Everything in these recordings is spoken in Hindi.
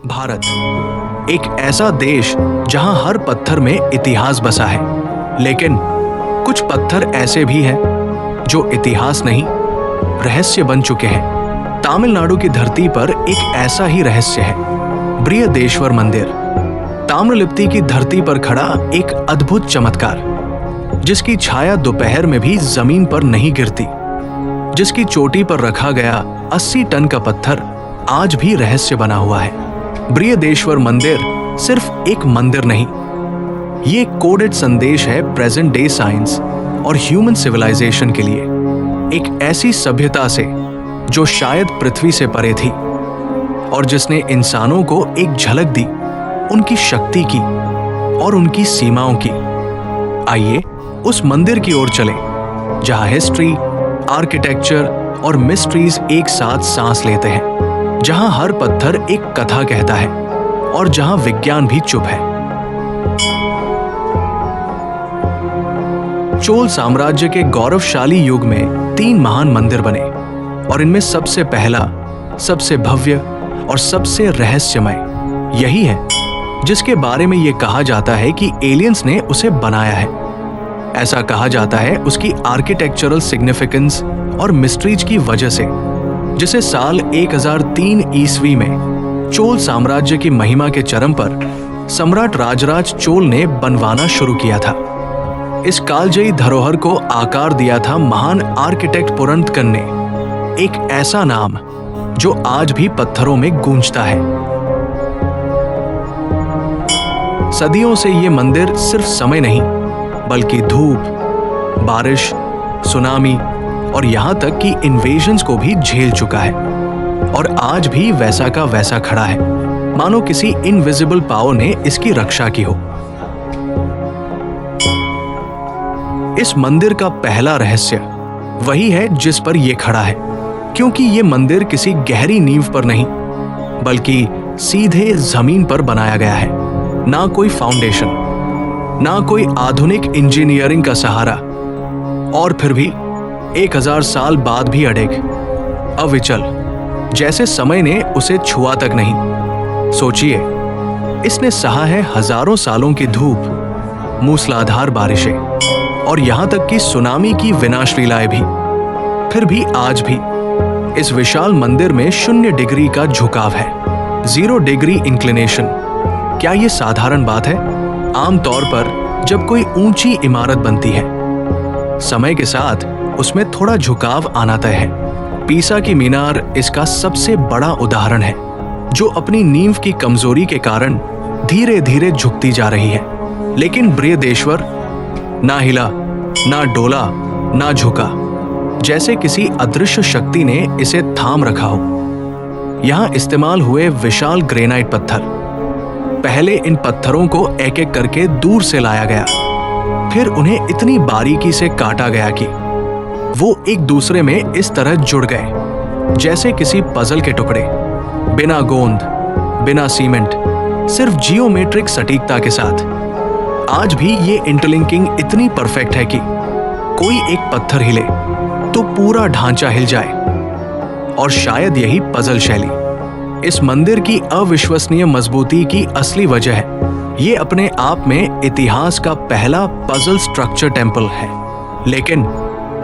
भारत एक ऐसा देश जहां हर पत्थर में इतिहास बसा है, लेकिन कुछ पत्थर ऐसे भी हैं जो इतिहास नहीं, रहस्य बन चुके हैं। तमिलनाडु की धरती पर एक ऐसा ही रहस्य है, बृहदेश्वर मंदिर। ताम्रलिप्ति की धरती पर खड़ा एक अद्भुत चमत्कार, जिसकी छाया दोपहर में भी जमीन पर नहीं गिरती, जिसकी चोटी पर रखा गया 80 टन का पत्थर आज भी रहस्य बना हुआ है। बृहदेश्वर मंदिर सिर्फ एक मंदिर नहीं, ये कोडेड संदेश है प्रेजेंट डे साइंस और ह्यूमन सिविलाइजेशन के लिए, एक ऐसी सभ्यता से जो शायद पृथ्वी से परे थी और जिसने इंसानों को एक झलक दी उनकी शक्ति की और उनकी सीमाओं की। आइए उस मंदिर की ओर चलें जहां हिस्ट्री, आर्किटेक्चर और मिस्ट्रीज एक साथ सांस लेते हैं, जहां हर पत्थर एक कथा कहता है और जहां विज्ञान भी चुप है। चोल साम्राज्य के गौरवशाली युग में 3 महान मंदिर बने और इनमें सबसे पहला, सबसे भव्य और सबसे रहस्यमय यही है जिसके बारे में यह कहा जाता है कि एलियंस ने उसे बनाया है। ऐसा कहा जाता है उसकी आर्किटेक्चरल सिग्निफिकेंस और मिस्ट्रीज की वजह से, जिसे साल 1003 ईस्वी में चोल साम्राज्य की महिमा के चरम पर सम्राट राजराज चोल ने बनवाना शुरू किया था। इस कालजयी धरोहर को आकार दिया था महान आर्किटेक्ट पुरंदकन ने, एक ऐसा नाम जो आज भी पत्थरों में गूंजता है। सदियों से ये मंदिर सिर्फ समय नहीं, बल्कि धूप, बारिश, सुनामी और यहां तक कि इन्वेजन्स को भी झेल चुका है और आज भी वैसा का वैसा खड़ा है, मानो किसी इनविजिबल पावर ने इसकी रक्षा की हो। इस मंदिर का पहला रहस्य वही है जिस पर यह खड़ा है, क्योंकि यह मंदिर किसी गहरी नींव पर नहीं, बल्कि सीधे जमीन पर बनाया गया है। ना कोई फाउंडेशन, ना कोई आधुनिक इंजीनियरिंग का सहारा, और फिर भी 1000 साल बाद भी अड़ेग, अविचल, जैसे समय ने उसे छुआ तक नहीं। सोचिए, इसने सहा है हजारों सालों की धूप, मूसलाधार बारिशें और यहां तक कि सुनामी की विनाशलीलाएं भी। फिर भी आज भी इस विशाल मंदिर में 0 डिग्री का झुकाव है, 0 डिग्री इंक्लिनेशन। क्या यह साधारण बात है? आमतौर पर जब कोई ऊंची इमारत बनती है, समय के साथ उसमें थोड़ा झुकाव आना तय है। पीसा की मीनार इसका सबसे बड़ा उदाहरण है, जो अपनी नींव की कमजोरी के कारण धीरे धीरे झुकती जा रही है। लेकिन बृहदेश्वर ना हिला, ना डोला, ना झुका, जैसे किसी अदृश्य शक्ति ने इसे थाम रखा हो। यहां इस्तेमाल हुए विशाल ग्रेनाइट पत्थर, पहले इन पत्थरों को एक एक करके दूर से लाया गया, फिर उन्हें इतनी बारीकी से काटा गया कि वो एक दूसरे में इस तरह जुड़ गए जैसे किसी पजल के टुकड़े, बिना गोंद, बिना सीमेंट, सिर्फ जियोमेट्रिक सटीकता के साथ। आज भी ये इंटरलिंकिंग इतनी परफेक्ट है कि कोई एक पत्थर हिले तो पूरा ढांचा हिल जाए, और शायद यही पजल शैली इस मंदिर की अविश्वसनीय मजबूती की असली वजह है। ये अपने आप में इतिहास का पहला पजल स्ट्रक्चर टेम्पल है। लेकिन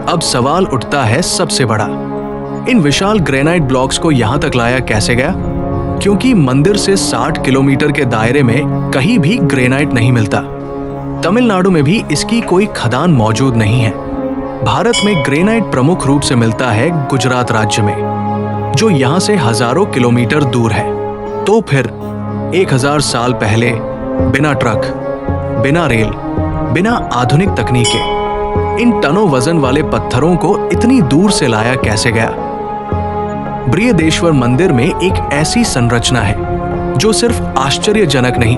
अब सवाल उठता है सबसे बड़ा, इन विशाल ग्रेनाइट ब्लॉक्स को यहां तक लाया कैसे गया? क्योंकि मंदिर से 60 किलोमीटर के दायरे में कहीं भी ग्रेनाइट नहीं मिलता। तमिलनाडु में भी इसकी कोई खदान मौजूद नहीं है। भारत में ग्रेनाइट प्रमुख रूप से मिलता है गुजरात राज्य में, जो यहां से हजारों किलोमीटर दूर है। तो फिर 1000 साल पहले बिना ट्रक, बिना रेल, बिना आधुनिक तकनीकें इन टनों वजन वाले पत्थरों को इतनी दूर से लाया कैसे गया? बृहदेश्वर मंदिर में एक ऐसी संरचना है जो सिर्फ आश्चर्यजनक नहीं,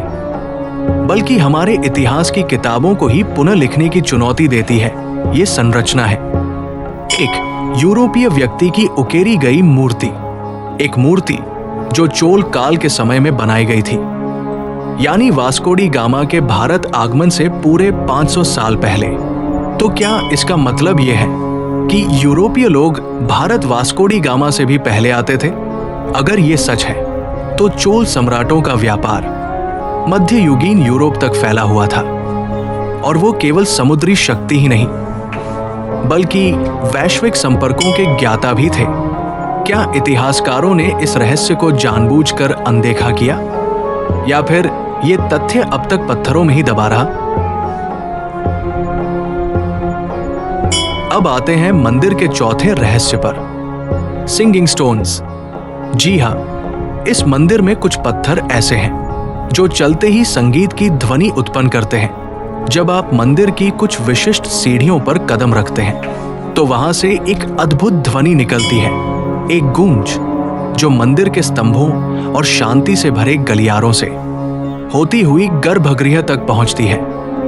बल्कि हमारे इतिहास की किताबों को ही पुनः लिखने की चुनौती देती है। ये संरचना है एक यूरोपीय व्यक्ति की उकेरी गई मूर्ति, एक मूर्ति जो चोल काल के समय में बनाई गई थी, यानी वास्को डी गामा के भारत आगमन से पूरे 500 साल पहले। तो क्या इसका मतलब यह है कि यूरोपीय लोग भारत वास्को डी गामा से भी पहले आते थे? अगर ये सच है तो चोल सम्राटों का व्यापार मध्ययुगीन यूरोप तक फैला हुआ था, और वो केवल समुद्री शक्ति ही नहीं बल्कि वैश्विक संपर्कों के ज्ञाता भी थे। क्या इतिहासकारों ने इस रहस्य को जानबूझकर अनदेखा किया, या फिर ये तथ्य अब तक पत्थरों में ही दबा रहा? अब आते हैं मंदिर के चौथे रहस्य पर, सिंगिंग स्टोन्स। जी हां, इस मंदिर में कुछ पत्थर ऐसे हैं जो चलते ही संगीत की ध्वनि उत्पन्न करते हैं। जब आप मंदिर की कुछ विशिष्ट सीढ़ियों पर कदम रखते हैं तो वहां से एक अद्भुत ध्वनि निकलती है, एक गूंज जो मंदिर के स्तंभों और शांति से भरे गलियारों से होती हुई गर्भगृह तक पहुंचती है,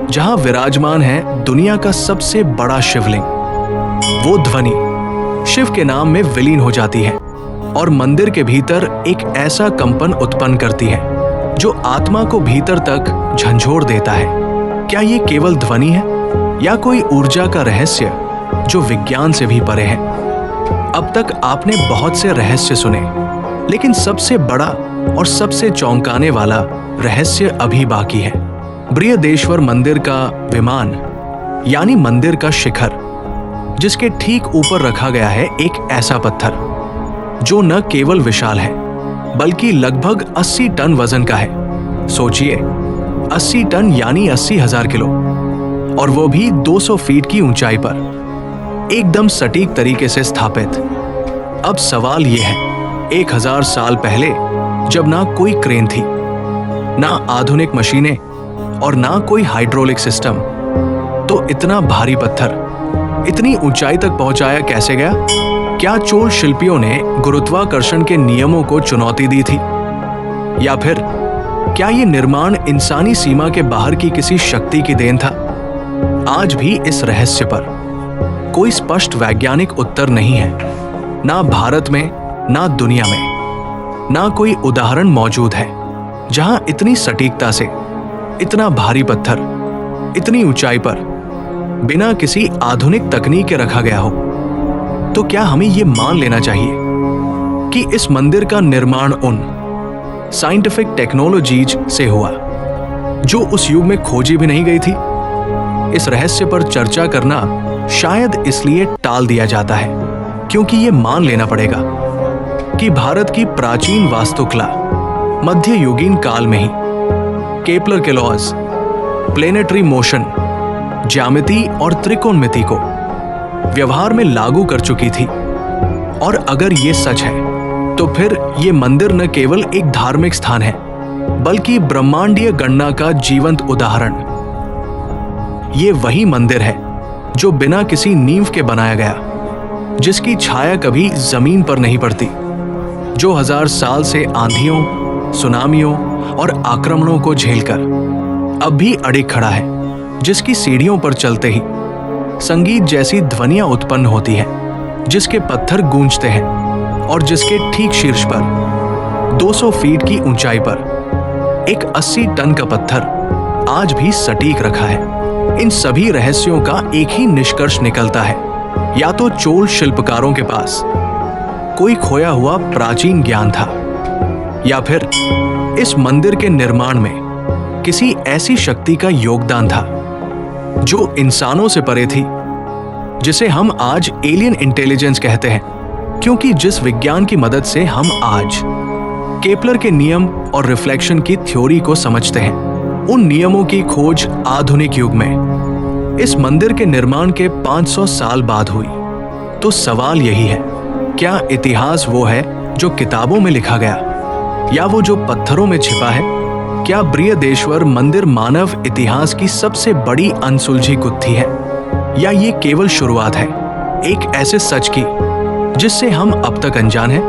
जहां विराजमान है दुनिया का सबसे बड़ा शिवलिंग। वो ध्वनि शिव के नाम में विलीन हो जाती है और मंदिर के भीतर एक ऐसा कंपन उत्पन्न करती है जो आत्मा को भीतर तक झंझोर देता है। क्या ये केवल ध्वनि है या कोई ऊर्जा का रहस्य जो विज्ञान से भी परे है? अब तक आपने बहुत से रहस्य सुने, लेकिन सबसे बड़ा और सबसे चौंकाने वाला रहस्य अभी बाकी है। बृहदेश्वर मंदिर का विमान यानी मंदिर का शिखर, जिसके ठीक ऊपर रखा गया है एक ऐसा पत्थर जो न केवल विशाल है बल्कि लगभग 80 टन वजन का है। सोचिए, 80 टन यानी 80,000 किलो, और वो भी 200 फीट की ऊंचाई पर एकदम सटीक तरीके से स्थापित। अब सवाल यह है, 1000 साल पहले जब ना कोई क्रेन थी, ना आधुनिक मशीनें और ना कोई हाइड्रोलिक सिस्टम, तो इतना भारी पत्थर इतनी ऊंचाई तक पहुंचाया कैसे गया? क्या चोल शिल्पियों ने गुरुत्वाकर्षण के नियमों को चुनौती दी थी, या फिर क्या ये निर्माण इंसानी सीमा के बाहर की किसी शक्ति की देन था? आज भी इस रहस्य पर कोई स्पष्ट वैज्ञानिक उत्तर नहीं है। ना भारत में, ना दुनिया में, ना कोई उदाहरण मौजूद है जहां इतनी सटीकता से इतना भारी पत्थर इतनी ऊंचाई पर बिना किसी आधुनिक तकनीक के रखा गया हो। तो क्या हमें यह मान लेना चाहिए कि इस मंदिर का निर्माण उन साइंटिफिक टेक्नोलॉजीज से हुआ जो उस युग में खोजी भी नहीं गई थी? इस रहस्य पर चर्चा करना शायद इसलिए टाल दिया जाता है क्योंकि यह मान लेना पड़ेगा कि भारत की प्राचीन वास्तुकला मध्ययुगीन काल में ही केपलर के लॉज, प्लेनेटरी मोशन, ज्यामिति और त्रिकोणमिति को व्यवहार में लागू कर चुकी थी। और अगर ये सच है तो फिर ये मंदिर न केवल एक धार्मिक स्थान है बल्कि ब्रह्मांडीय गणना का जीवंत उदाहरण। ये वही मंदिर है जो बिना किसी नींव के बनाया गया, जिसकी छाया कभी जमीन पर नहीं पड़ती, जो 1000 साल से आंधियों, सुनामियों और आक्रमणों को झेलकर अब भी अड़िग खड़ा है, जिसकी सीढ़ियों पर चलते ही संगीत जैसी ध्वनियां उत्पन्न होती हैं, जिसके पत्थर गूंजते हैं और जिसके ठीक शीर्ष पर 200 फीट की ऊंचाई पर एक 80 टन का पत्थर आज भी सटीक रखा है। इन सभी रहस्यों का एक ही निष्कर्ष निकलता है, या तो चोल शिल्पकारों के पास कोई खोया हुआ प्राचीन ज्ञान था, या फिर इस मंदिर के निर्माण में किसी ऐसी शक्ति का योगदान था जो इंसानों से परे थी, जिसे हम आज एलियन इंटेलिजेंस कहते हैं, क्योंकि जिस विज्ञान की मदद से हम आज केपलर के नियम और रिफ्लेक्शन की थ्योरी को समझते हैं, उन नियमों की खोज आधुनिक युग में इस मंदिर के निर्माण के 500 साल बाद हुई। तो सवाल यही है, क्या इतिहास वो है जो किताबों में लिखा गया, या वो जो पत्थरों में छिपा है? क्या बृहदेश्वर मंदिर मानव इतिहास की सबसे बड़ी अनसुलझी गुत्थी है, या ये केवल शुरुआत है एक ऐसे सच की जिससे हम अब तक अनजान हैं?